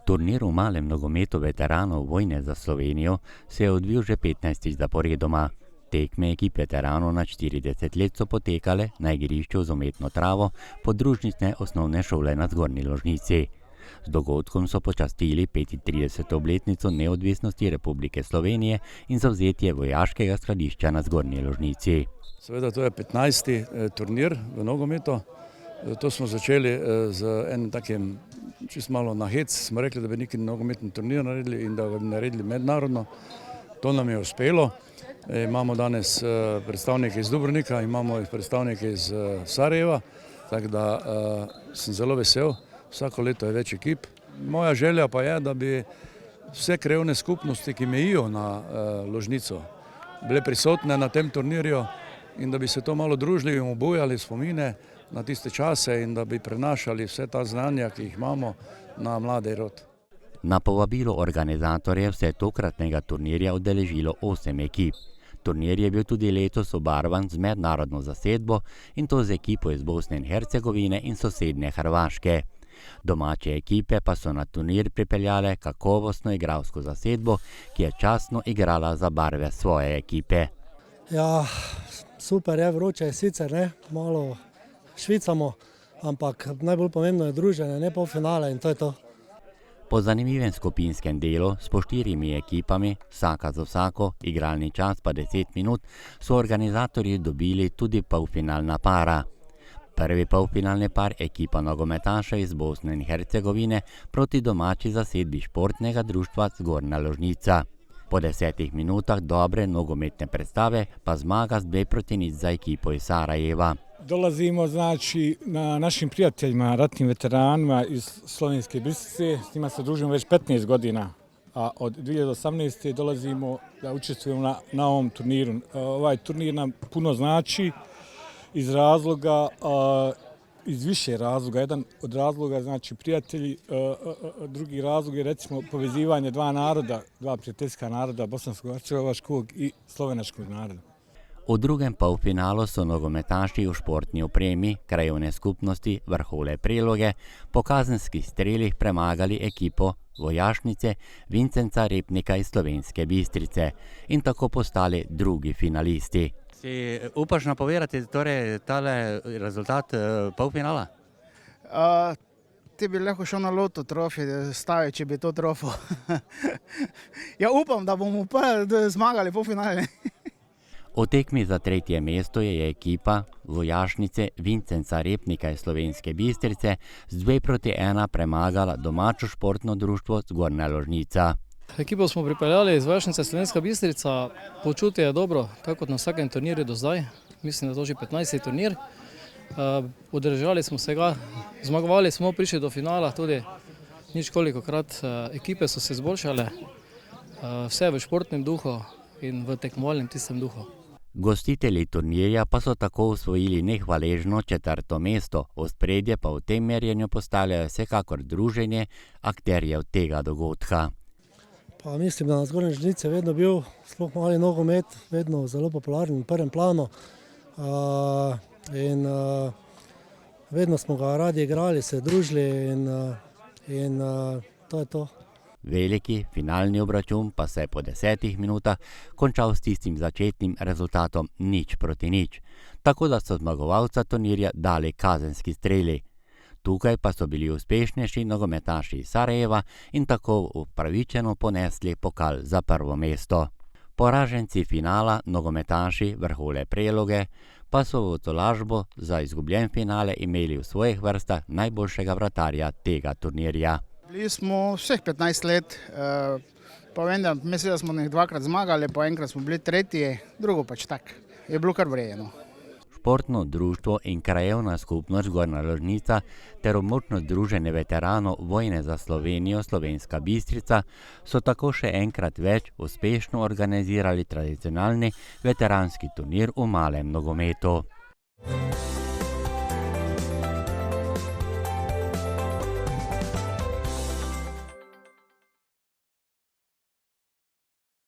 Turnir v malem nogometu veteranov vojne za Slovenijo se je odvil že 15. zaporedoma. Tekme ekip veteranov nad 40 let so potekale na igrišču z umetno travo podružnične osnovne šole na Zgornji Ložnici. Z dogodkom so počastili 35. obletnico neodvisnosti Republike Slovenije in zavzetje vojaškega skladišča na Zgornji Ložnici. Seveda to je 15. turnir v nogometu. To smo začeli z enim takim čisto malo na hec. Smo rekli, da bi neki nogometni turnir naredili in da bi naredili mednarodno. To nam je uspelo. Imamo danes predstavnike iz Dubrovnika, imamo predstavnike iz Sarajeva, tako da sem zelo vesel. Vsako leto je več ekip. Moja želja pa je, da bi vse krajevne skupnosti, ki mejijo na Ložnico, bile prisotne na tem turnirju in da bi se to malo družili in obujali spomine na tiste čase in da bi prenašali vse ta znanja, ki jih imamo, na mladi rod. Na povabilo organizatorjev se je tokratnega turnirja udeležilo 8 ekip. Turnir je bil tudi letos obarvan z mednarodno zasedbo in to z ekipo iz Bosne in Hercegovine in sosednje Hrvaške. Domače ekipe pa so na turnir pripeljale kakovostno igralsko zasedbo, ki je častno igrala za barve svoje ekipe. Ja, super je, vroče je sicer, ne, malo švicamo, ampak najbolj pomembno je druženje, ne polfinale in to je to. Po zanimivem skupinskem delu s po 4 ekipami, vsaka za vsako, igralni čas pa 10 minut, so organizatorji dobili tudi polfinalna para. Prvi polfinalni par ekipa nogometaša iz Bosne in Hercegovine proti domači zasedbi športnega društva Zgornja Ložnica. Po 10 minutah dobre nogometne predstave pa zmaga z 2-0 za ekipo iz Sarajeva. Dolazimo znači na našim prijateljima, ratnim veteranima iz Slovenske Bistrice, s njima se družimo već 15 godina, a od 2018. dolazimo da učestvujemo na ovom turniru. Ovaj turnir nam puno znači iz više razloga. Jedan od razloga znači prijatelji, drugi razlog je recimo povezivanje dva naroda, dva prijateljska naroda, bosansko-hercegovačkog i slovenačkog naroda. V drugem polfinalu so nogometaši v športni opremi krajevne skupnosti Vrhole Preloge po kazenskih strelih premagali ekipo vojašnice Vincenca Repnika iz Slovenske Bistrice in tako postali drugi finalisti. Si upaš napovedati torej tale rezultat polfinala? Ti bi lahko šel na loto trofej staviti, če bi to trofo. Ja, upam, da bomo zmagali polfinale. V tekmi za 3. mesto je ekipa vojašnice Vincenca Repnika iz Slovenske Bistrice z 2-1 premagala domačo športno društvo Zgornja Ložnica. Ekipo smo pripeljali iz vojašnice Slovenska Bistrica, počutje je dobro, tako kot na vsakem turnirju do zdaj. Mislim, da je to že 15. turnir. Udeleževali smo se ga, zmagovali smo, prišli do finala tudi ničkolikokrat. Ekipe so se izboljšale, vse v športnem duhu in v tekmovalnem tistem duhu. Gostitelji turnirja pa so tako osvojili nehvaležno 4. mesto, ospredje pa v tem merjenju postavljajo vsekakor druženje akterjev tega dogodka. Pa mislim, da na Zgornji Ložnici je vedno bil, sploh mali nogomet, vedno zelo popularen v prvem planu. Vedno smo ga radi igrali, se družili in to je to. Veliki finalni obračun pa se je po 10 minutah končal s tistim začetnim rezultatom 0-0, tako da so zmagovalca turnirja dali kazenski streli. Tukaj pa so bili uspešnejši nogometaši iz Sarajeva in tako upravičeno ponesli pokal za prvo mesto. Poraženci finala, nogometaši Vrhole Preloge, pa so v tolažbo za izgubljen finale imeli v svojih vrstah najboljšega vratarja tega turnirja. Bili smo vseh 15 let, pa vendar, mislim, da smo nekaj dvakrat zmagali, pa enkrat smo bili tretji, drugo pač tak. Je bilo kar vredno. Športno društvo in krajevna skupnost Zgornja Ložnica ter območno združenje veteranov vojne za Slovenijo Slovenska Bistrica so tako še enkrat več uspešno organizirali tradicionalni veteranski turnir v malem nogometu.